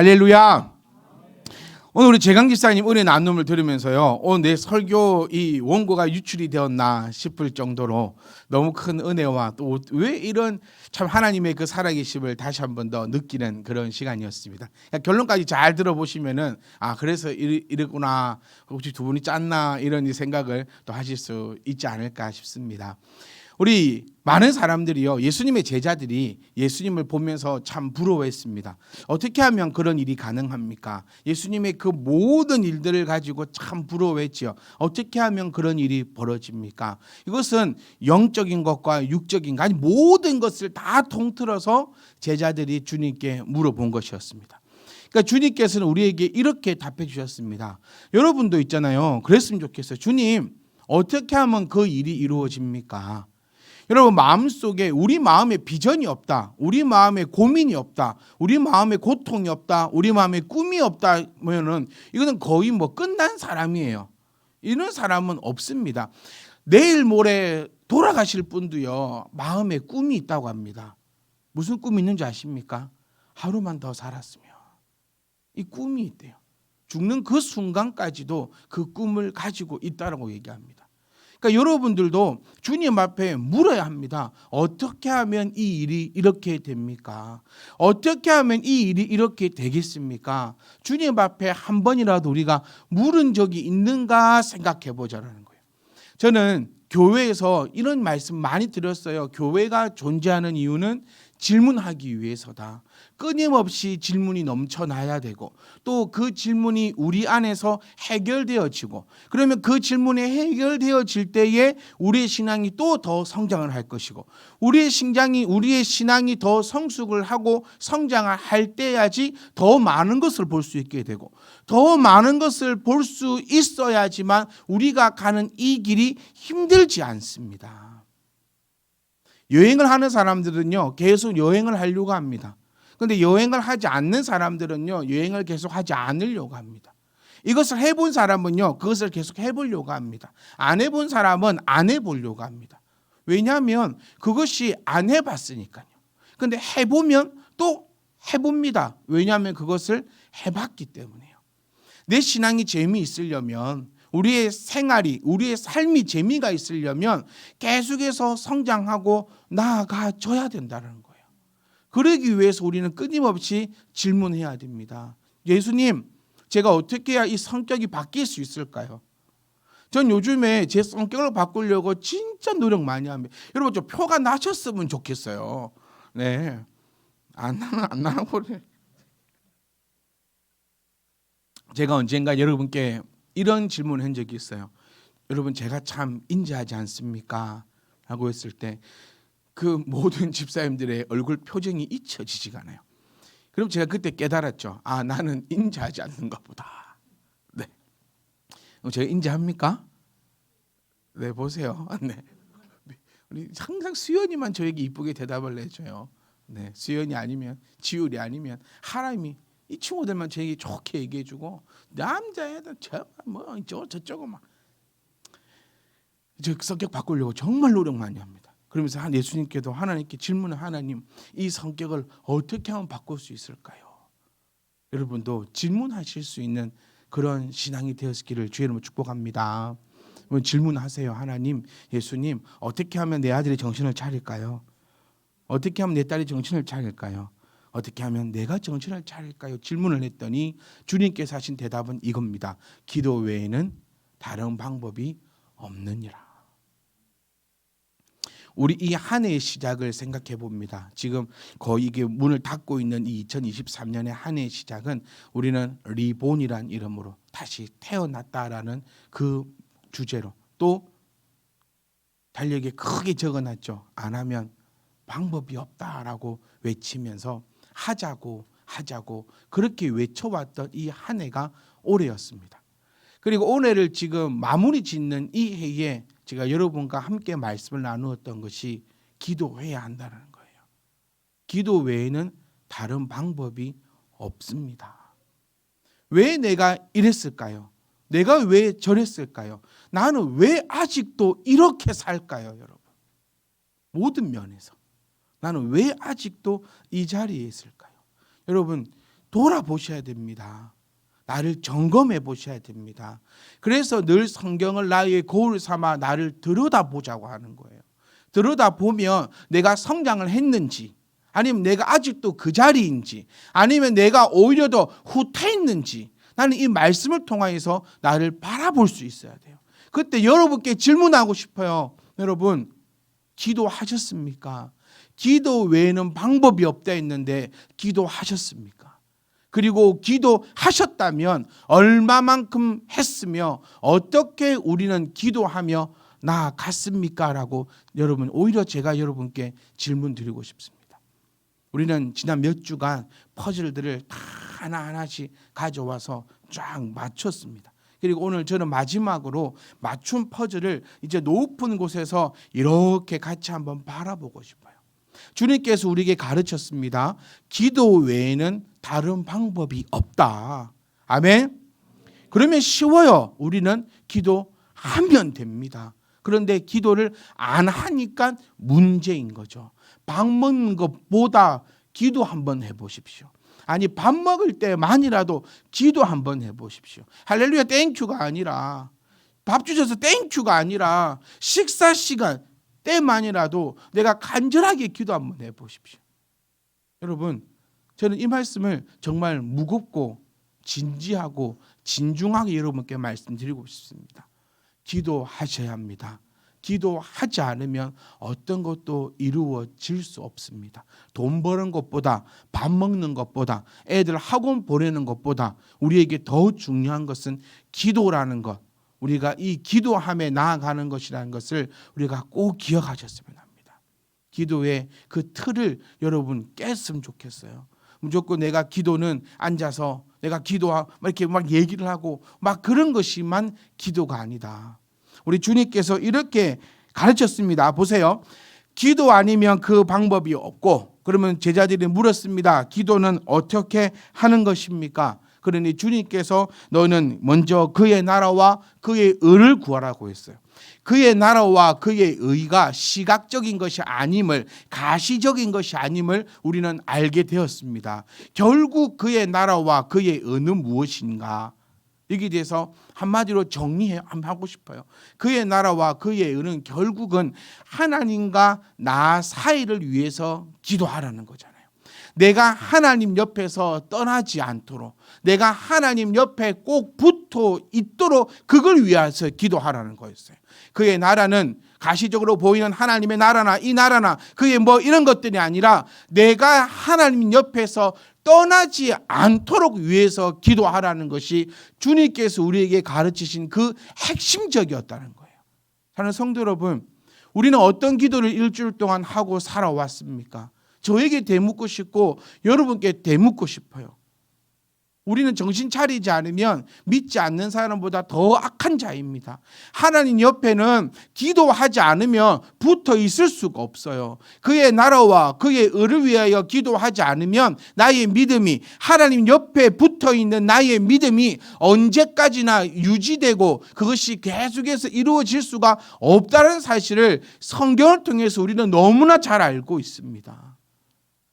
할렐루야. 오늘 우리 재강 집사님 은혜 나눔을 들으면서요, 오늘 내 설교 이 원고가 유출이 되었나 싶을 정도로 너무 큰 은혜와 또 왜 이런 참 하나님의 그 살아계심을 다시 한 번 더 느끼는 그런 시간이었습니다. 그러니까 결론까지 잘 들어보시면은 그래서 이랬구나, 혹시 두 분이 짰나 이런 생각을 또 하실 수 있지 않을까 싶습니다. 우리 많은 사람들이요, 예수님의 제자들이 예수님을 보면서 참 부러워했습니다. 어떻게 하면 그런 일이 가능합니까? 예수님의 그 모든 일들을 가지고 참 부러워했지요. 어떻게 하면 그런 일이 벌어집니까? 이것은 영적인 것과 육적인 것, 아니 모든 것을 다 통틀어서 제자들이 주님께 물어본 것이었습니다. 그러니까 주님께서는 우리에게 이렇게 답해 주셨습니다. 여러분도 있잖아요, 그랬으면 좋겠어요. 주님, 어떻게 하면 그 일이 이루어집니까? 여러분, 마음속에 우리 마음에 비전이 없다, 우리 마음에 고민이 없다, 우리 마음에 고통이 없다, 우리 마음에 꿈이 없다 하면은 이거는 거의 끝난 사람이에요. 이런 사람은 없습니다. 내일 모레 돌아가실 분도요, 마음에 꿈이 있다고 합니다. 무슨 꿈이 있는지 아십니까? 하루만 더 살았으면, 이 꿈이 있대요. 죽는 그 순간까지도 그 꿈을 가지고 있다라고 얘기합니다. 그러니까 여러분들도 주님 앞에 물어야 합니다. 어떻게 하면 이 일이 이렇게 됩니까? 어떻게 하면 이 일이 이렇게 되겠습니까? 주님 앞에 한 번이라도 우리가 물은 적이 있는가 생각해 보자라는 거예요. 저는 교회에서 이런 말씀 많이 들었어요. 교회가 존재하는 이유는 질문하기 위해서다. 끊임없이 질문이 넘쳐나야 되고, 또 그 질문이 우리 안에서 해결되어지고, 그러면 그 질문이 해결되어질 때에 우리의 신앙이 또 더 성장을 할 것이고, 우리의 신앙이 더 성숙을 하고 성장을 할 때야지 더 많은 것을 볼 수 있게 되고, 더 많은 것을 볼 수 있어야지만 우리가 가는 이 길이 힘들지 않습니다. 여행을 하는 사람들은요, 계속 여행을 하려고 합니다. 그런데 여행을 하지 않는 사람들은요, 여행을 계속 하지 않으려고 합니다. 이것을 해본 사람은요, 그것을 계속 해보려고 합니다. 안 해본 사람은 안 해보려고 합니다. 왜냐하면 그것이 안 해봤으니까요. 그런데 해보면 또 해봅니다. 왜냐하면 그것을 해봤기 때문에요. 내 신앙이 재미있으려면, 우리의 생활이, 우리의 삶이 재미가 있으려면 계속해서 성장하고 나아가줘야 된다는 거예요. 그러기 위해서 우리는 끊임없이 질문해야 됩니다. 예수님, 제가 어떻게 해야 이 성격이 바뀔 수 있을까요? 전 요즘에 제 성격을 바꾸려고 진짜 노력 많이 합니다. 여러분, 저 표가 나셨으면 좋겠어요. 네, 안 나고 그래. 제가 언젠가 여러분께 이런 질문을 한 적이 있어요. 여러분, 제가 참 인자하지 않습니까? 라고 했을 때 그 모든 집사님들의 얼굴 표정이 잊혀지지가 않아요. 그럼 제가 그때 깨달았죠. 나는 인자하지 않는가 보다. 네. 제가 인자합니까? 네, 보세요. 네. 우리 항상 수연이만 저에게 이쁘게 대답을 해줘요. 네, 수연이 아니면, 지율이 아니면 하나님이 이 친구들만 저에게 좋게 얘기해주고, 남자애들 저쪽은 막 저 성격 바꾸려고 정말 노력 많이 합니다. 그러면서 예수님께도 하나님께 질문을, 하나님, 이 성격을 어떻게 하면 바꿀 수 있을까요? 여러분도 질문하실 수 있는 그런 신앙이 되었기를 주의 이름으로 축복합니다. 질문하세요. 하나님, 예수님, 어떻게 하면 내 아들이 정신을 차릴까요? 어떻게 하면 내 딸이 정신을 차릴까요? 어떻게 하면 내가 정신을 차릴까요? 질문을 했더니 주님께서 하신 대답은 이겁니다. 기도 외에는 다른 방법이 없느니라. 우리 이 한 해의 시작을 생각해 봅니다. 지금 거의 이게 문을 닫고 있는 이 2023년의 한 해의 시작은 우리는 리본이란 이름으로 다시 태어났다라는 그 주제로, 또 달력에 크게 적어놨죠. 안 하면 방법이 없다라고 외치면서 하자고 그렇게 외쳐왔던 이 한 해가 올해였습니다. 그리고 올해를 지금 마무리 짓는 이 해에 제가 여러분과 함께 말씀을 나누었던 것이 기도해야 한다는 거예요. 기도 외에는 다른 방법이 없습니다. 왜 내가 이랬을까요? 내가 왜 저랬을까요? 나는 왜 아직도 이렇게 살까요, 여러분? 모든 면에서 나는 왜 아직도 이 자리에 있을까요? 여러분, 돌아보셔야 됩니다. 나를 점검해 보셔야 됩니다. 그래서 늘 성경을 나의 거울 삼아 나를 들여다보자고 하는 거예요. 들여다보면 내가 성장을 했는지, 아니면 내가 아직도 그 자리인지, 아니면 내가 오히려 더 후퇴했는지, 나는 이 말씀을 통하여서 나를 바라볼 수 있어야 돼요. 그때 여러분께 질문하고 싶어요. 여러분, 기도하셨습니까? 기도 외에는 방법이 없다 했는데 기도하셨습니까? 그리고 기도하셨다면 얼마만큼 했으며 어떻게 우리는 기도하며 나아갔습니까? 라고 여러분, 오히려 제가 여러분께 질문 드리고 싶습니다. 우리는 지난 몇 주간 퍼즐들을 다 하나하나씩 가져와서 쫙 맞췄습니다. 그리고 오늘 저는 마지막으로 맞춘 퍼즐을 이제 높은 곳에서 이렇게 같이 한번 바라보고 싶어요. 주님께서 우리에게 가르쳤습니다. 기도 외에는 다른 방법이 없다. 아멘. 그러면 쉬워요. 우리는 기도하면 됩니다. 그런데 기도를 안 하니까 문제인 거죠. 밥 먹는 것보다 기도 한번 해보십시오. 아니, 밥 먹을 때만이라도 기도 한번 해보십시오. 할렐루야 땡큐가 아니라, 밥 주셔서 땡큐가 아니라 식사 시간 때만이라도 내가 간절하게 기도 한번 해보십시오. 여러분, 저는 이 말씀을 정말 무겁고 진지하고 진중하게 여러분께 말씀드리고 싶습니다. 기도하셔야 합니다. 기도하지 않으면 어떤 것도 이루어질 수 없습니다. 돈 버는 것보다, 밥 먹는 것보다, 애들 학원 보내는 것보다 우리에게 더 중요한 것은 기도라는 것, 우리가 이 기도함에 나아가는 것이라는 것을 우리가 꼭 기억하셨으면 합니다. 기도의 그 틀을 여러분 깼으면 좋겠어요. 무조건 내가 기도는 앉아서 내가 기도하고 이렇게 막 얘기를 하고 막 그런 것이만 기도가 아니다. 우리 주님께서 이렇게 가르쳤습니다. 보세요. 기도 아니면 그 방법이 없고, 그러면 제자들이 물었습니다. 기도는 어떻게 하는 것입니까? 그러니 주님께서 너는 먼저 그의 나라와 그의 의를 구하라고 했어요. 그의 나라와 그의 의가 시각적인 것이 아님을, 가시적인 것이 아님을 우리는 알게 되었습니다. 결국 그의 나라와 그의 의는 무엇인가? 여기에 대해서 한마디로 정리하고 싶어요. 그의 나라와 그의 의는 결국은 하나님과 나 사이를 위해서 기도하라는 거잖아요. 내가 하나님 옆에서 떠나지 않도록, 내가 하나님 옆에 꼭 붙어 있도록 그걸 위해서 기도하라는 거였어요. 그의 나라는 가시적으로 보이는 하나님의 나라나 이 나라나 그의 뭐 이런 것들이 아니라 내가 하나님 옆에서 떠나지 않도록 위해서 기도하라는 것이 주님께서 우리에게 가르치신 그 핵심적이었다는 거예요. 사랑하는 성도 여러분, 우리는 어떤 기도를 일주일 동안 하고 살아왔습니까? 저에게 되묻고 싶고 여러분께 되묻고 싶어요. 우리는 정신 차리지 않으면 믿지 않는 사람보다 더 악한 자입니다. 하나님 옆에는 기도하지 않으면 붙어 있을 수가 없어요. 그의 나라와 그의 의를 위하여 기도하지 않으면 나의 믿음이, 하나님 옆에 붙어 있는 나의 믿음이 언제까지나 유지되고 그것이 계속해서 이루어질 수가 없다는 사실을 성경을 통해서 우리는 너무나 잘 알고 있습니다.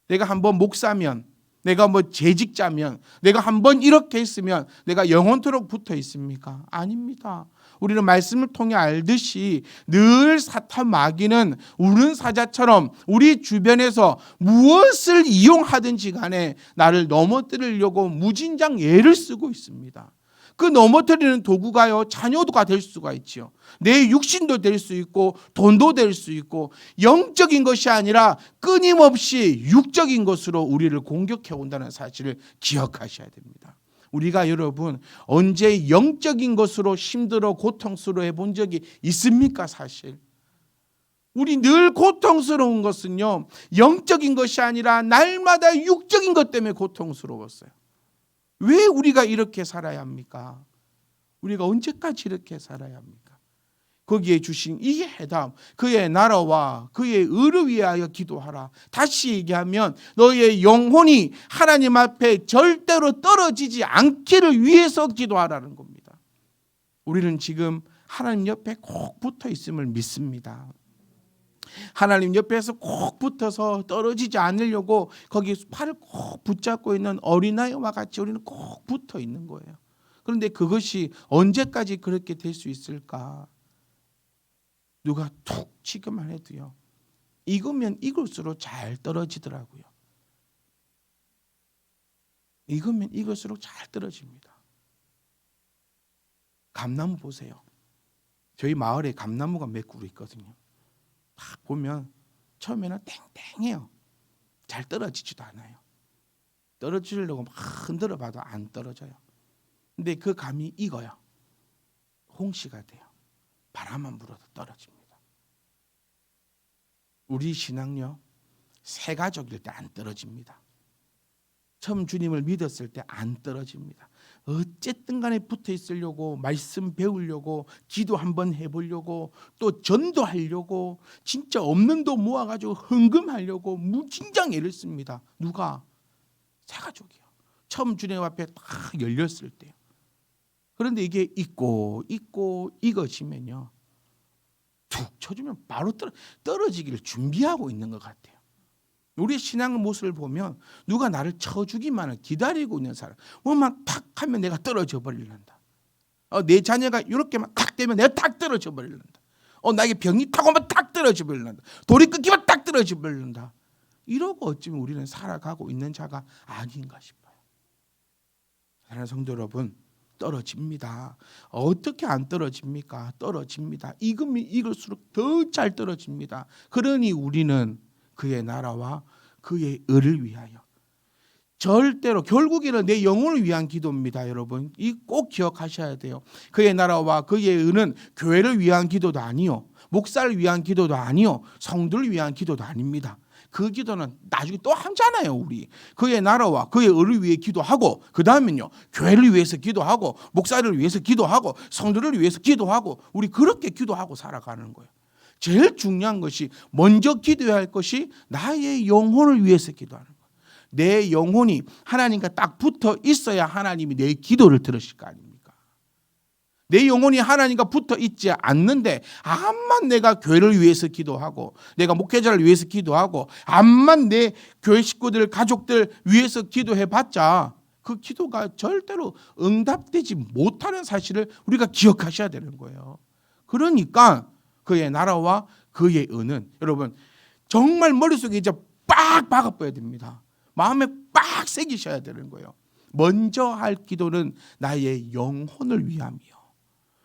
내가 한번 목사면, 내가 뭐 재직자면, 내가 한번 이렇게 했으면 내가 영원토록 붙어 있습니까? 아닙니다. 우리는 말씀을 통해 알듯이 늘 사탄 마귀는 우는 사자처럼 우리 주변에서 무엇을 이용하든지 간에 나를 넘어뜨리려고 무진장 애를 쓰고 있습니다. 그 넘어뜨리는 도구가요, 자녀가 될 수가 있죠. 내 육신도 될 수 있고 돈도 될 수 있고, 영적인 것이 아니라 끊임없이 육적인 것으로 우리를 공격해 온다는 사실을 기억하셔야 됩니다. 우리가 여러분 언제 영적인 것으로 힘들어 고통스러워 본 적이 있습니까? 사실 우리 늘 고통스러운 것은요, 영적인 것이 아니라 날마다 육적인 것 때문에 고통스러웠어요. 왜 우리가 이렇게 살아야 합니까? 우리가 언제까지 이렇게 살아야 합니까? 거기에 주신 이 해답, 그의 나라와 그의 의를 위하여 기도하라. 다시 얘기하면 너의 영혼이 하나님 앞에 절대로 떨어지지 않기를 위해서 기도하라는 겁니다. 우리는 지금 하나님 옆에 꼭 붙어 있음을 믿습니다. 하나님 옆에서 꼭 붙어서 떨어지지 않으려고 거기 팔을 꼭 붙잡고 있는 어린아이와 같이 우리는 꼭 붙어 있는 거예요. 그런데 그것이 언제까지 그렇게 될 수 있을까? 누가 툭 치기만 해도요, 익으면 익을수록 잘 떨어지더라고요. 익으면 익을수록 잘 떨어집니다. 감나무 보세요. 저희 마을에 감나무가 몇 그루 있거든요. 딱 보면 처음에는 땡땡해요. 잘 떨어지지도 않아요. 떨어지려고 막 흔들어 봐도 안 떨어져요. 근데 그 감이 익어요. 홍시가 돼요. 바람만 불어도 떨어집니다. 우리 신앙요, 새 가족일 때 안 떨어집니다. 처음 주님을 믿었을 때 안 떨어집니다. 어쨌든 간에 붙어 있으려고, 말씀 배우려고, 기도 한번 해보려고, 또 전도하려고, 진짜 없는 돈 모아가지고 헌금하려고 무진장 애를 씁니다. 누가? 새 가족이요. 처음 주님 앞에 딱 열렸을 때요. 그런데 이게 익고 익어지면요, 툭 쳐주면 바로 떨어지기를 준비하고 있는 것 같아요. 우리 신앙 모습을 보면 누가 나를 쳐주기만을 기다리고 있는 사람, 뭐만 탁 하면 내가 떨어져 버릴란다. 내 자녀가 이렇게만 탁 되면 내가 탁 떨어져 버릴란다. 나에게 병이 탁 오면 탁 떨어져 버릴란다. 돌이 끊기면 딱 떨어져 버릴란다. 이러고 어쩌면 우리는 살아가고 있는 자가 아닌가 싶어요. 사랑하는 성도 여러분, 떨어집니다. 어떻게 안 떨어집니까? 떨어집니다. 익으면 익을수록 더 잘 떨어집니다. 그러니 우리는 그의 나라와 그의 의를 위하여, 절대로 결국에는 내 영혼을 위한 기도입니다. 여러분, 이 꼭 기억하셔야 돼요. 그의 나라와 그의 의는 교회를 위한 기도도 아니요, 목사를 위한 기도도 아니요, 성도를 위한 기도도 아닙니다. 그 기도는 나중에 또 하잖아요. 우리 그의 나라와 그의 의를 위해 기도하고, 그 다음엔요, 교회를 위해서 기도하고, 목사를 위해서 기도하고, 성도를 위해서 기도하고, 우리 그렇게 기도하고 살아가는 거예요. 제일 중요한 것이, 먼저 기도해야 할 것이 나의 영혼을 위해서 기도하는 거예요. 내 영혼이 하나님과 딱 붙어 있어야 하나님이 내 기도를 들으실 거 아닙니까? 내 영혼이 하나님과 붙어 있지 않는데, 암만 내가 교회를 위해서 기도하고, 내가 목회자를 위해서 기도하고, 암만 내 교회 식구들, 가족들 위해서 기도해봤자 그 기도가 절대로 응답되지 못하는 사실을 우리가 기억하셔야 되는 거예요. 그러니까 그의 나라와 그의 의는, 여러분, 정말 머릿속에 이제 빡 박아버려야 됩니다. 마음에 빡 새기셔야 되는 거예요. 먼저 할 기도는 나의 영혼을 위함이요,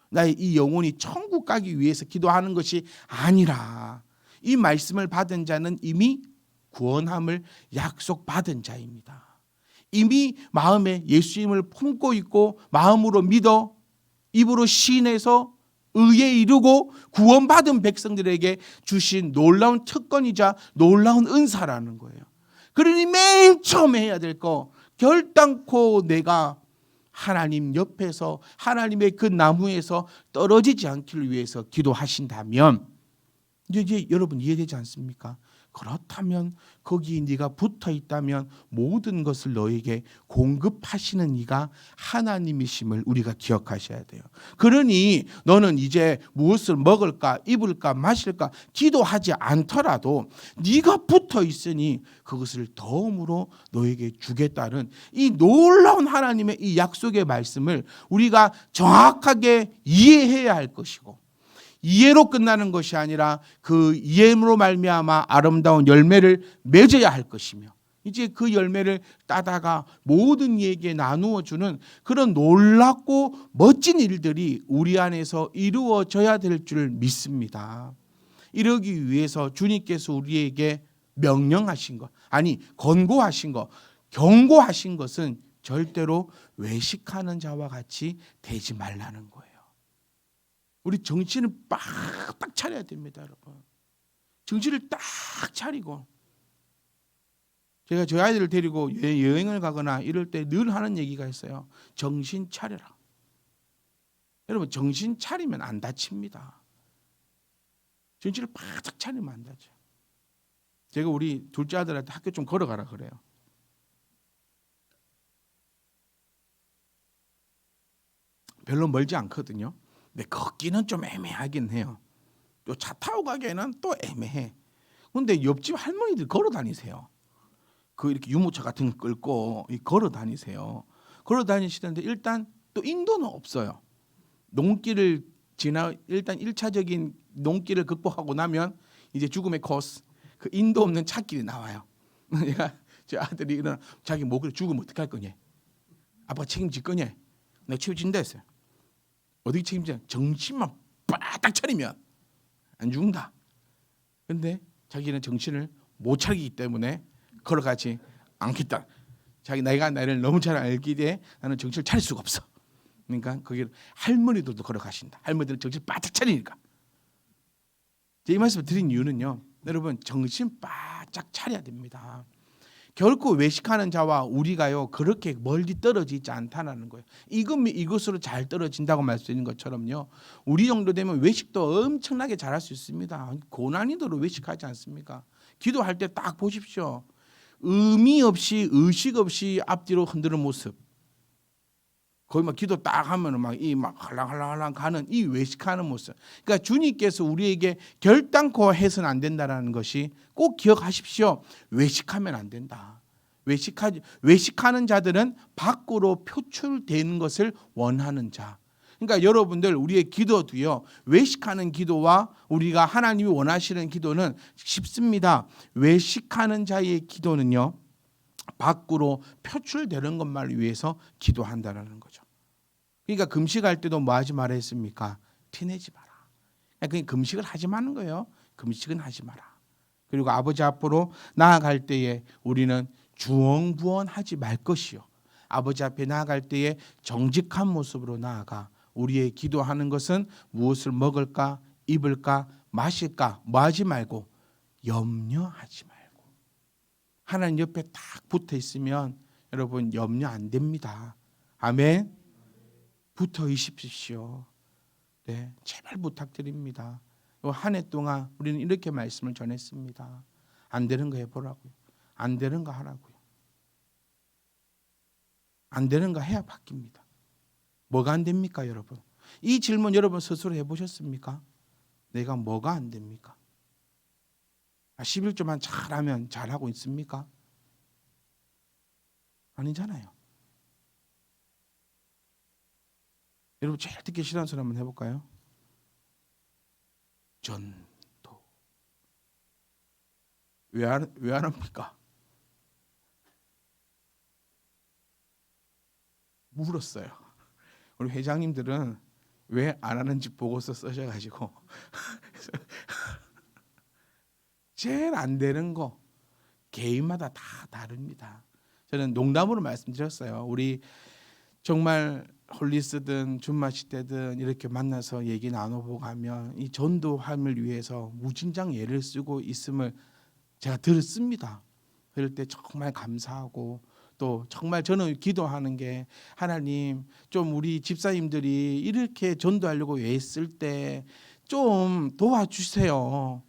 나의 이 영혼이 천국 가기 위해서 기도하는 것이 아니라, 이 말씀을 받은 자는 이미 구원함을 약속받은 자입니다. 이미 마음에 예수님을 품고 있고, 마음으로 믿어 입으로 시인해서 의에 이르고 구원받은 백성들에게 주신 놀라운 특권이자 놀라운 은사라는 거예요. 그러니 맨 처음에 해야 될 거, 결단코 내가 하나님 옆에서, 하나님의 그 나무에서 떨어지지 않기를 위해서 기도하신다면, 이제 여러분 이해되지 않습니까? 그렇다면 거기 네가 붙어 있다면 모든 것을 너에게 공급하시는 이가 하나님이심을 우리가 기억하셔야 돼요. 그러니 너는 이제 무엇을 먹을까, 입을까, 마실까 기도하지 않더라도 네가 붙어 있으니 그것을 덤으로 너에게 주겠다는 이 놀라운 하나님의 이 약속의 말씀을 우리가 정확하게 이해해야 할 것이고, 이해로 끝나는 것이 아니라 그 이해로 말미암아 아름다운 열매를 맺어야 할 것이며, 이제 그 열매를 따다가 모든 이에게 나누어 주는 그런 놀랍고 멋진 일들이 우리 안에서 이루어져야 될 줄 믿습니다. 이러기 위해서 주님께서 우리에게 명령하신 것, 아니 권고하신 것, 경고하신 것은 절대로 외식하는 자와 같이 되지 말라는 거예요. 우리 정신을 빡빡 차려야 됩니다, 여러분. 정신을 딱 차리고, 제가 저희 아이들을 데리고 여행을 가거나 이럴 때 늘 하는 얘기가 있어요. 정신 차려라. 여러분, 정신 차리면 안 다칩니다. 정신을 바짝 차리면 안 다쳐요. 제가 우리 둘째 아들한테 학교 좀 걸어가라 그래요. 별로 멀지 않거든요. 근데 걷기는 좀 애매하긴 해요. 또 차 타고 가기에는 또 애매해. 근데 옆집 할머니들 걸어 다니세요. 그 이렇게 유모차 같은 거 끌고 걸어 다니세요. 걸어 다니시는데 일단 또 인도는 없어요. 농길을 지나 일단 1차적인 농길을 극복하고 나면 이제 죽음의 코스, 그 인도 없는 찻길이 나와요. 내가 제 아들이 일어나 자기 목을 죽으면 어떡할 거냐? 아빠가 책임질 거냐? 내가 책임진다 했어요. 어떻게 책임져? 정신만 바짝 차리면 안 죽는다. 근데 자기는 정신을 못 차리기 때문에 걸어가지 않겠다. 자기 나이를 너무 잘 알기에 나는 정신을 차릴 수가 없어. 그러니까 거기 할머니들도 걸어가신다. 할머니들은 정신 바짝 차리니까. 이 말씀을 드린 이유는요, 여러분 정신 바짝 차려야 됩니다. 결코 외식하는 자와 우리가요 그렇게 멀리 떨어지지 않다는 거예요. 이것으로 잘 떨어진다고 말씀드린 것처럼요, 우리 정도 되면 외식도 엄청나게 잘할 수 있습니다. 고난이도로 외식하지 않습니까? 기도할 때 딱 보십시오. 의미 없이 의식 없이 앞뒤로 흔드는 모습. 거의 막 기도 딱 하면은 막 할랑할랑 가는 이 외식하는 모습. 그러니까 주님께서 우리에게 결단코 해서는 안 된다라는 것이 꼭 기억하십시오. 외식하면 안 된다. 외식하는 자들은 밖으로 표출되는 것을 원하는 자. 그러니까 여러분들 우리의 기도도요, 외식하는 기도와 우리가 하나님이 원하시는 기도는 쉽습니다. 외식하는 자의 기도는요, 밖으로 표출되는 것만을 위해서 기도한다는 거죠. 그러니까 금식할 때도 뭐 하지 마라 했습니까? 티내지 마라. 그러니까 금식을 하지 마는 거예요. 금식은 하지 마라. 그리고 아버지 앞으로 나아갈 때에 우리는 주엉부엉하지 말 것이요, 아버지 앞에 나아갈 때에 정직한 모습으로 나아가 우리의 기도하는 것은 무엇을 먹을까, 입을까, 마실까, 뭐 하지 말고 염려하지 말고. 하나님 옆에 딱 붙어 있으면 여러분 염려 안 됩니다. 아멘. 붙어 있십시오. 네, 제발 부탁드립니다. 한 해 동안 우리는 이렇게 말씀을 전했습니다. 안 되는 거 해보라고요. 안 되는 거 하라고요. 안 되는 거 해야 바뀝니다. 뭐가 안 됩니까, 여러분? 이 질문 여러분 스스로 해보셨습니까? 내가 뭐가 안 됩니까? 11조만 잘하면 잘하고 있습니까? 아니잖아요. 여러분 제일 듣기 싫은 소리 한번 해볼까요? 전도. 왜 안 합니까? 물었어요. 우리 회장님들은 왜 안 하는지 보고서 쓰셔가지고 제일 안 되는 거 개인마다 다 다릅니다. 저는 농담으로 말씀드렸어요. 우리 정말 홀리스든 준마시 때든 이렇게 만나서 얘기 나눠보고 하면 이 전도함을 위해서 무진장 애를 쓰고 있음을 제가 들었습니다. 그럴 때 정말 감사하고, 또 정말 저는 기도하는 게, 하나님 좀 우리 집사님들이 이렇게 전도하려고 애쓸 때 좀 도와주세요.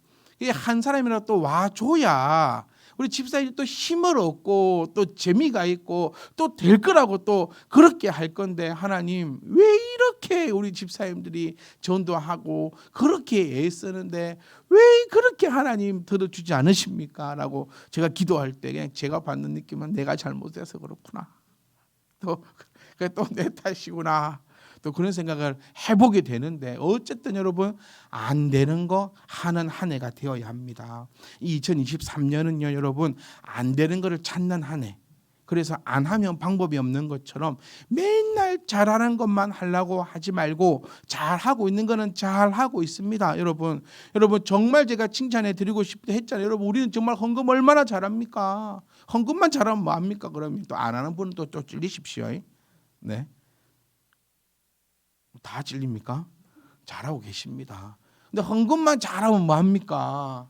한 사람이라도 또 와줘야 우리 집사님이 또 힘을 얻고 또 재미가 있고 또 될 거라고 또 그렇게 할 건데, 하나님 왜 이렇게 우리 집사님들이 전도하고 그렇게 애쓰는데 왜 그렇게 하나님 들어주지 않으십니까? 라고 제가 기도할 때 그냥 제가 받는 느낌은 내가 잘못해서 그렇구나, 또 내 탓이구나, 또 그런 생각을 해보게 되는데, 어쨌든 여러분 안 되는 거 하는 한 해가 되어야 합니다. 이 2023년은요 여러분 안 되는 거를 찾는 한 해. 그래서 안 하면 방법이 없는 것처럼 맨날 잘하는 것만 하려고 하지 말고 잘하고 있는 거는 잘하고 있습니다. 여러분 정말 제가 칭찬해 드리고 싶다 했잖아요. 여러분 우리는 정말 헌금 얼마나 잘합니까? 헌금만 잘하면 뭐합니까? 그러면 또 안 하는 분은 또 찔리십시오. 네, 다 찔립니까? 잘하고 계십니다. 근데 헌금만 잘하면 뭐합니까?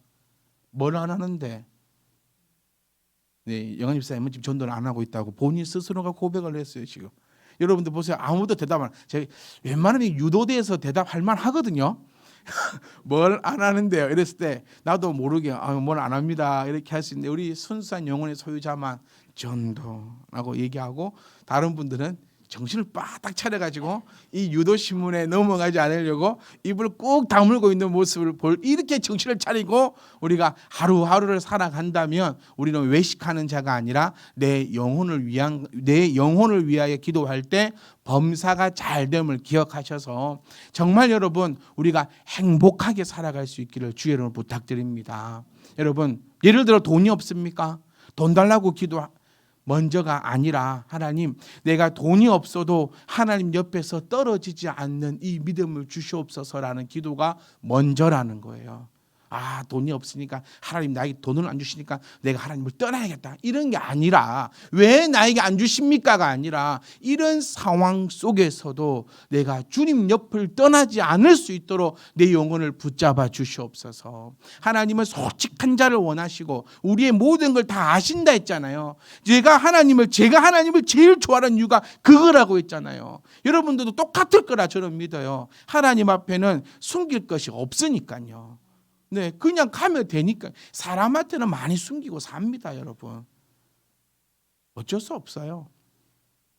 뭘 안 하는데? 네, 영환 집사님은 지금 전도를 안 하고 있다고 본인 스스로가 고백을 했어요. 지금 여러분들 보세요. 아무도 대답 안. 제가 웬만하면 유도대에서 대답할 만 하거든요. 뭘 안 하는데요? 이랬을 때 나도 모르게 뭘 안 합니다 이렇게 할 수 있는데, 우리 순수한 영혼의 소유자만 전도라고 얘기하고 다른 분들은 정신을 바짝 차려가지고 이 유도신문에 넘어가지 않으려고 입을 꾹 다물고 있는 모습을 이렇게 정신을 차리고 우리가 하루하루를 살아간다면 우리는 외식하는 자가 아니라 내 영혼을 위하여 기도할 때 범사가 잘 됨을 기억하셔서 정말 여러분 우리가 행복하게 살아갈 수 있기를 주의 이름으로 부탁드립니다. 여러분 예를 들어 돈이 없습니까? 돈 달라고 먼저가 아니라 하나님 내가 돈이 없어도 하나님 옆에서 떨어지지 않는 이 믿음을 주시옵소서라는 기도가 먼저라는 거예요. 아 돈이 없으니까 하나님 나에게 돈을 안 주시니까 내가 하나님을 떠나야겠다 이런 게 아니라 왜 나에게 안 주십니까가 아니라 이런 상황 속에서도 내가 주님 옆을 떠나지 않을 수 있도록 내 영혼을 붙잡아 주시옵소서. 하나님은 솔직한 자를 원하시고 우리의 모든 걸 다 아신다 했잖아요. 제가 하나님을 제일 좋아하는 이유가 그거라고 했잖아요. 여러분들도 똑같을 거라 저는 믿어요. 하나님 앞에는 숨길 것이 없으니까요. 네, 그냥 가면 되니까. 사람한테는 많이 숨기고 삽니다, 여러분. 어쩔 수 없어요.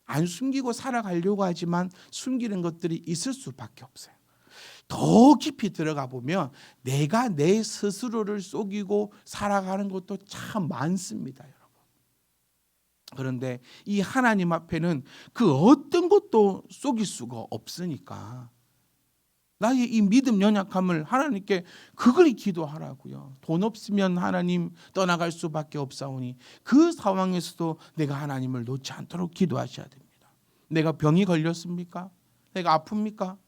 안 숨기고 살아가려고 하지만 숨기는 것들이 있을 수밖에 없어요. 더 깊이 들어가 보면 내가 내 스스로를 속이고 살아가는 것도 참 많습니다, 여러분. 그런데 이 하나님 앞에는 그 어떤 것도 속일 수가 없으니까 나의 이 믿음 연약함을 하나님께 그걸 기도하라고요. 돈 없으면 하나님 떠나갈 수밖에 없사오니 그 상황에서도 내가 하나님을 놓지 않도록 기도하셔야 됩니다. 내가 병이 걸렸습니까? 내가 아픕니까?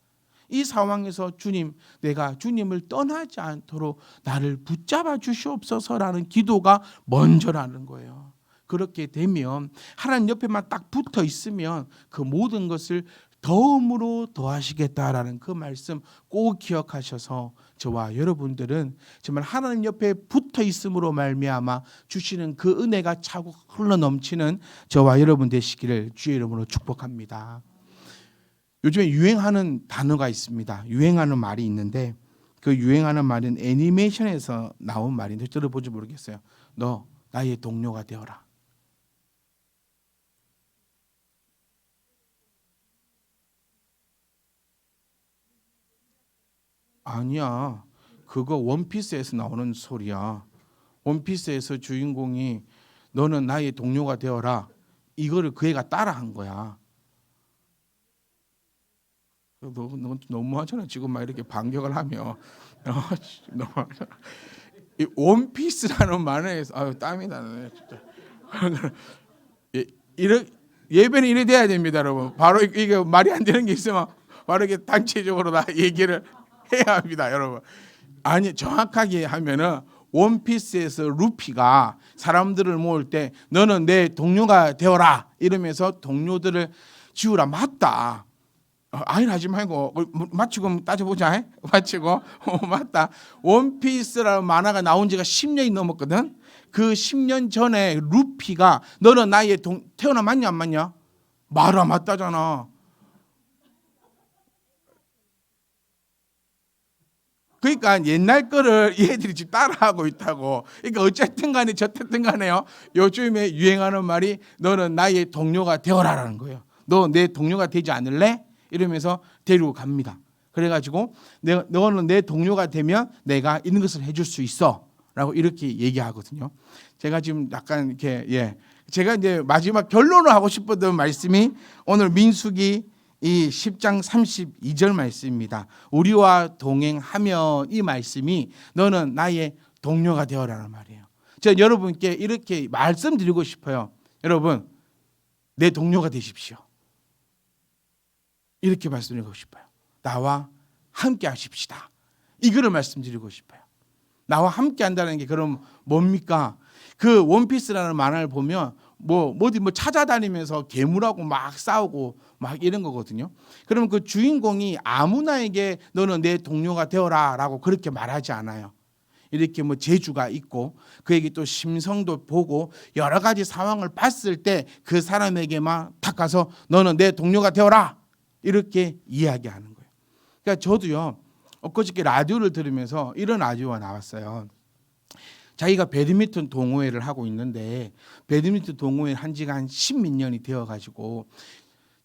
이 상황에서 주님, 내가 주님을 떠나지 않도록 나를 붙잡아 주시옵소서라는 기도가 먼저라는 거예요. 그렇게 되면 하나님 옆에만 딱 붙어 있으면 그 모든 것을 더음으로 더하시겠다라는 그 말씀 꼭 기억하셔서 저와 여러분들은 정말 하나님 옆에 붙어 있음으로 말미암아 주시는 그 은혜가 차고 흘러 넘치는 저와 여러분 되시기를 주의 이름으로 축복합니다. 요즘에 유행하는 단어가 있습니다. 유행하는 말이 있는데 그 유행하는 말은 애니메이션에서 나온 말인데 들어보지 모르겠어요. 너 나의 동료가 되어라. 아니야. 그거 원피스에서 나오는 소리야. 원피스에서 주인공이 너는 나의 동료가 되어라. 이거를 그 애가 따라한 거야. 너 너무하잖아. 지금 막 이렇게 반격을 하며. 너무하잖아. 이 원피스라는 말에서 땀이 나네. 진짜. 예배는 이래 돼야 됩니다, 여러분. 바로 이게 말이 안 되는 게 있으면 바로 이게 단체적으로 다 얘기를 해야 합니다, 여러분. 아니 정확하게 하면은 원피스에서 루피가 사람들을 모을 때 너는 내 동료가 되어라 이러면서 동료들을 지우라. 맞다. 아니 하지 말고 맞추고 따져보자. 맞추고 맞다. 원피스라는 만화가 나온 지가 10년이 넘었거든. 그 10년 전에 루피가 너는 나의 태어나 맞냐 안 맞냐? 말아 맞다잖아. 그러니까 옛날 거를 얘들이 지금 따라하고 있다고. 그러니까 어쨌든 간에 저쨌든 간에요. 요즘에 유행하는 말이 너는 나의 동료가 되어라라는 거예요. 너 내 동료가 되지 않을래? 이러면서 데리고 갑니다. 그래가지고 너는 내 동료가 되면 내가 이런 것을 해줄 수 있어라고 이렇게 얘기하거든요. 제가 지금 약간 이렇게 제가 이제 마지막 결론을 하고 싶었던 말씀이 오늘 민수기 이 10장 32절 말씀입니다. 우리와 동행하며 이 말씀이 너는 나의 동료가 되어라는 말이에요. 제가 여러분께 이렇게 말씀드리고 싶어요. 여러분 내 동료가 되십시오. 이렇게 말씀드리고 싶어요. 나와 함께 하십시다. 이거를 말씀드리고 싶어요. 나와 함께 한다는 게 그럼 뭡니까? 그 원피스라는 만화를 보면 어디 찾아다니면서 괴물하고 막 싸우고 막 이런 거거든요. 그러면 그 주인공이 아무나에게 너는 내 동료가 되어라라고 그렇게 말하지 않아요. 이렇게 재주가 있고 그에게 또 심성도 보고 여러 가지 상황을 봤을 때 그 사람에게만 탁 가서 너는 내 동료가 되어라 이렇게 이야기하는 거예요. 그러니까 저도요 엊그저께 라디오를 들으면서 이런 라디오가 나왔어요. 자기가 배드민턴 동호회를 하고 있는데 배드민턴 동호회 한 지가 한 10몇 년이 되어가지고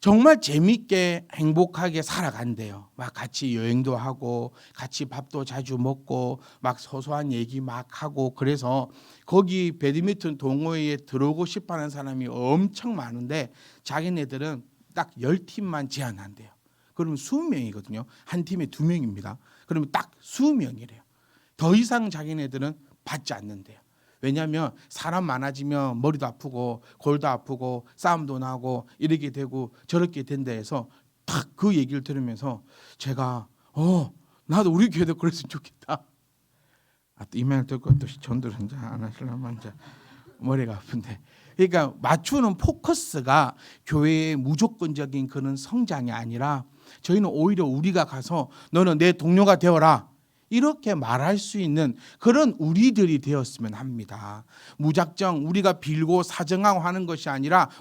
정말 재밌게 행복하게 살아간대요. 막 같이 여행도 하고 같이 밥도 자주 먹고 막 소소한 얘기 막 하고, 그래서 거기 배드민턴 동호회에 들어오고 싶어하는 사람이 엄청 많은데 자기네들은 딱 10팀만 제한한대요. 그러면 20명이거든요. 한 팀에 2명입니다. 그러면 딱 20명이래요. 더 이상 자기네들은 받지 않는데요. 왜냐하면 사람 많아지면 머리도 아프고 골도 아프고 싸움도 나고 이렇게 되고 저렇게 된다 해서 딱 그 얘기를 들으면서 제가 나도 우리 교회도 그랬으면 좋겠다. 이 말 듣고 또 전도를 이제 안 하시려면 이제 머리가 아픈데, 그러니까 맞추는 포커스가 교회의 무조건적인 그런 성장이 아니라 저희는 오히려 우리가 가서 너는 내 동료가 되어라 이렇게 말할 수 있는 그런 우리들이 되었으면 합니다. 무작정 우리가 빌고 사정하고 하는 것이 아니라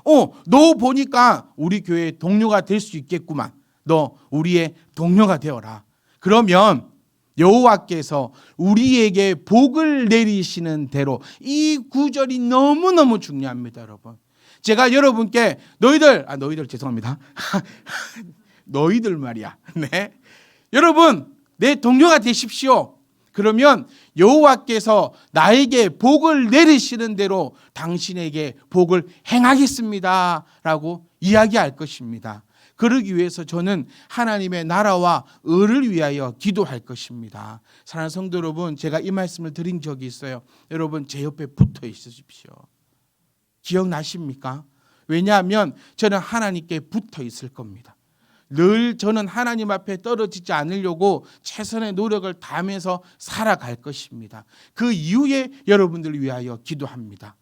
너 보니까 우리 교회의 동료가 될 수 있겠구만. 너 우리의 동료가 되어라. 그러면 여호와께서 우리에게 복을 내리시는 대로, 이 구절이 너무너무 중요합니다, 여러분. 제가 여러분께 너희들 죄송합니다. 너희들 말이야. 네. 여러분 내 동료가 되십시오. 그러면 여호와께서 나에게 복을 내리시는 대로 당신에게 복을 행하겠습니다 라고 이야기할 것입니다. 그러기 위해서 저는 하나님의 나라와 의를 위하여 기도할 것입니다. 사랑하는 성도 여러분, 제가 이 말씀을 드린 적이 있어요. 여러분 제 옆에 붙어 있으십시오. 기억나십니까? 왜냐하면 저는 하나님께 붙어 있을 겁니다. 늘 저는 하나님 앞에 떨어지지 않으려고 최선의 노력을 다하면서 살아갈 것입니다. 그 이후에 여러분들을 위하여 기도합니다.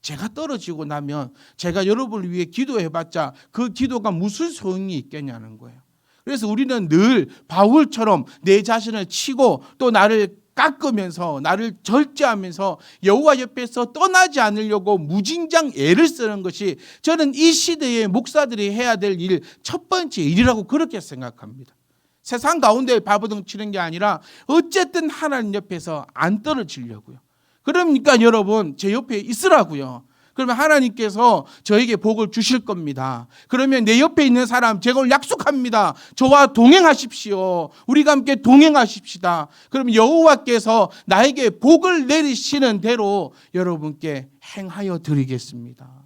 제가 떨어지고 나면 제가 여러분을 위해 기도해봤자 그 기도가 무슨 소용이 있겠냐는 거예요. 그래서 우리는 늘 바울처럼 내 자신을 치고 또 나를 깎으면서 나를 절제하면서 여호와 옆에서 떠나지 않으려고 무진장 애를 쓰는 것이 저는 이 시대의 목사들이 해야 될 일 첫 번째 일이라고 그렇게 생각합니다. 세상 가운데 발버둥 치는 게 아니라 어쨌든 하나님 옆에서 안 떨어지려고요. 그러니까 여러분 제 옆에 있으라고요. 그러면 하나님께서 저에게 복을 주실 겁니다. 그러면 내 옆에 있는 사람 제가 약속합니다. 저와 동행하십시오. 우리가 함께 동행하십시다. 그럼 여호와께서 나에게 복을 내리시는 대로 여러분께 행하여 드리겠습니다.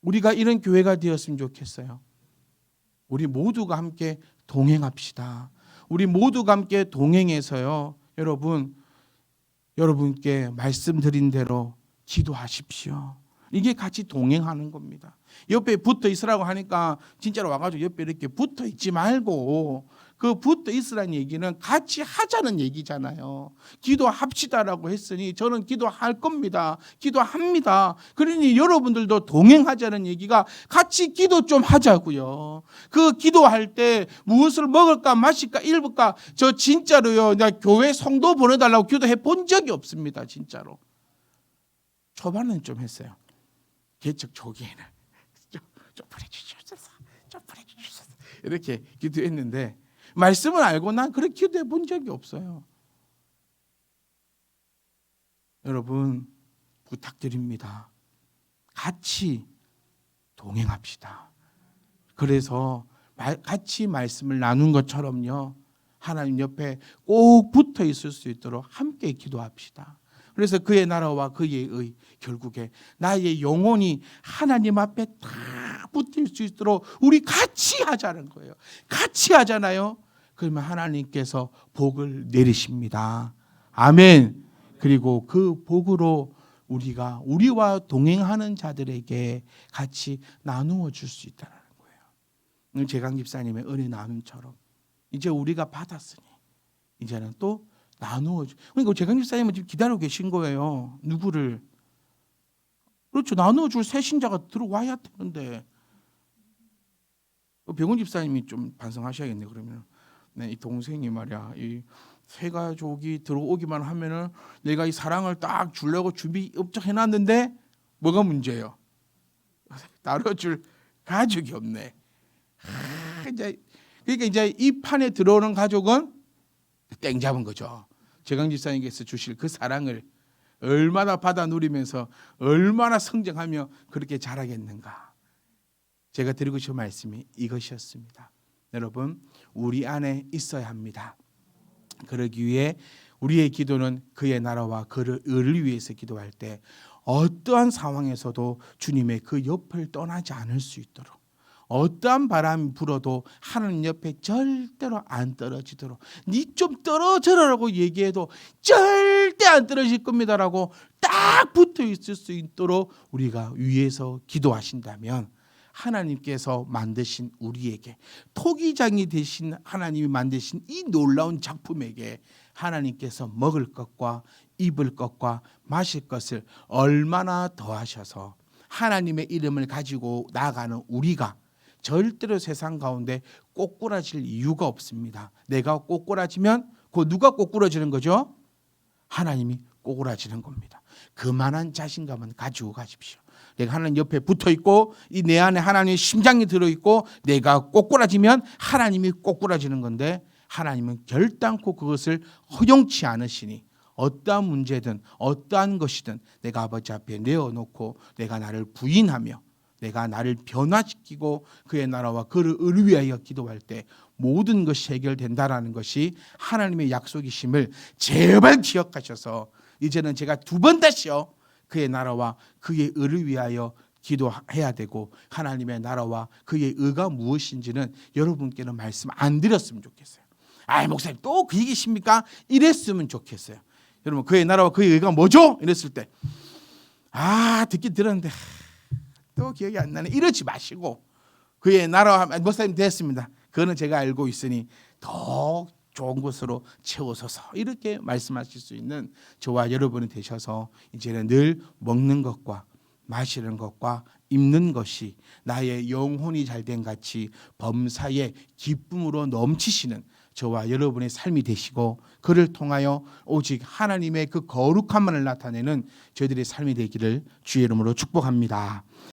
우리가 이런 교회가 되었으면 좋겠어요. 우리 모두가 함께 동행합시다. 우리 모두가 함께 동행해서요. 여러분께 말씀드린 대로 기도하십시오. 이게 같이 동행하는 겁니다. 옆에 붙어 있으라고 하니까 진짜로 와가지고 옆에 이렇게 붙어 있지 말고, 그 붙어 있으라는 얘기는 같이 하자는 얘기잖아요. 기도합시다라고 했으니 저는 기도할 겁니다. 기도합니다. 그러니 여러분들도 동행하자는 얘기가 같이 기도 좀 하자고요. 그 기도할 때 무엇을 먹을까 마실까 입을까, 저 진짜로요, 나 교회 성도 보내달라고 기도해 본 적이 없습니다. 진짜로. 초반은 좀 했어요. 개척 초기에는 좀 보내주셔서 이렇게 기도했는데 말씀을 알고 난 그렇게 기도해 본 적이 없어요. 여러분 부탁드립니다. 같이 동행합시다. 그래서 같이 말씀을 나눈 것처럼요, 하나님 옆에 꼭 붙어 있을 수 있도록 함께 기도합시다. 그래서 그의 나라와 그의 의, 결국에 나의 영혼이 하나님 앞에 다 붙을 수 있도록 우리 같이 하자는 거예요. 같이 하잖아요. 그러면 하나님께서 복을 내리십니다. 아멘. 그리고 그 복으로 우리가 우리와 동행하는 자들에게 같이 나누어 줄 수 있다는 거예요. 오늘 재강 집사님의 은혜 나눔처럼 이제 우리가 받았으니 이제는 또 나누어 주. 그러니까 재강 집사님은 지금 기다리고 계신 거예요. 누구를? 그렇죠. 나누어 줄 새 신자가 들어와야 되는데. 병원 집사님이 좀 반성하셔야겠네. 그러면 네, 이 동생이 말이야, 이 새 가족이 들어오기만 하면은 내가 이 사랑을 딱 주려고 준비 업적 해놨는데 뭐가 문제예요? 나눠줄 가족이 없네. 그러니까 이제 이 판에 들어오는 가족은 땡 잡은 거죠. 재강 집사님께서 주실 그 사랑을 얼마나 받아 누리면서 얼마나 성장하며 그렇게 자라겠는가. 제가 드리고 싶은 말씀이 이것이었습니다. 여러분, 우리 안에 있어야 합니다. 그러기 위해 우리의 기도는 그의 나라와 그를 의를 위해서 기도할 때 어떠한 상황에서도 주님의 그 옆을 떠나지 않을 수 있도록, 어떠한 바람이 불어도 하나님 옆에 절대로 안 떨어지도록, 니 좀 떨어져라라고 얘기해도 절대 안 떨어질 겁니다라고 딱 붙어 있을 수 있도록 우리가 위에서 기도하신다면, 하나님께서 만드신 우리에게, 토기장이 되신 하나님이 만드신 이 놀라운 작품에게 하나님께서 먹을 것과 입을 것과 마실 것을 얼마나 더하셔서 하나님의 이름을 가지고 나아가는 우리가 절대로 세상 가운데 꼬꾸라질 이유가 없습니다. 내가 꼬꾸라지면 그 누가 꼬꾸라지는 거죠? 하나님이 꼬꾸라지는 겁니다. 그만한 자신감은 가지고 가십시오. 내가 하나님 옆에 붙어 있고 이 내 안에 하나님의 심장이 들어 있고 내가 꼬꾸라지면 하나님이 꼬꾸라지는 건데, 하나님은 결단코 그것을 허용치 않으시니 어떠한 문제든 어떠한 것이든 내가 아버지 앞에 내어놓고 내가 나를 부인하며 내가 나를 변화시키고 그의 나라와 그를 위하여 기도할 때 모든 것이 해결된다라는 것이 하나님의 약속이심을 제발 기억하셔서, 이제는 제가 두 번 다시요 그의 나라와 그의 의를 위하여 기도해야 되고, 하나님의 나라와 그의 의가 무엇인지는 여러분께는 말씀 안 드렸으면 좋겠어요. 아이, 목사님 또 그 얘기십니까? 이랬으면 좋겠어요. 여러분, 그의 나라와 그의 의가 뭐죠? 이랬을 때 듣긴 들었는데 또 기억이 안 나네, 이러지 마시고 그의 나라와, 목사님 됐습니다, 그거는 제가 알고 있으니 더 좋은 것으로 채우소서, 이렇게 말씀하실 수 있는 저와 여러분이 되셔서 이제는 늘 먹는 것과 마시는 것과 입는 것이 나의 영혼이 잘된 같이 범사에 기쁨으로 넘치시는 저와 여러분의 삶이 되시고, 그를 통하여 오직 하나님의 그 거룩함만을 나타내는 저희들의 삶이 되기를 주의 이름으로 축복합니다.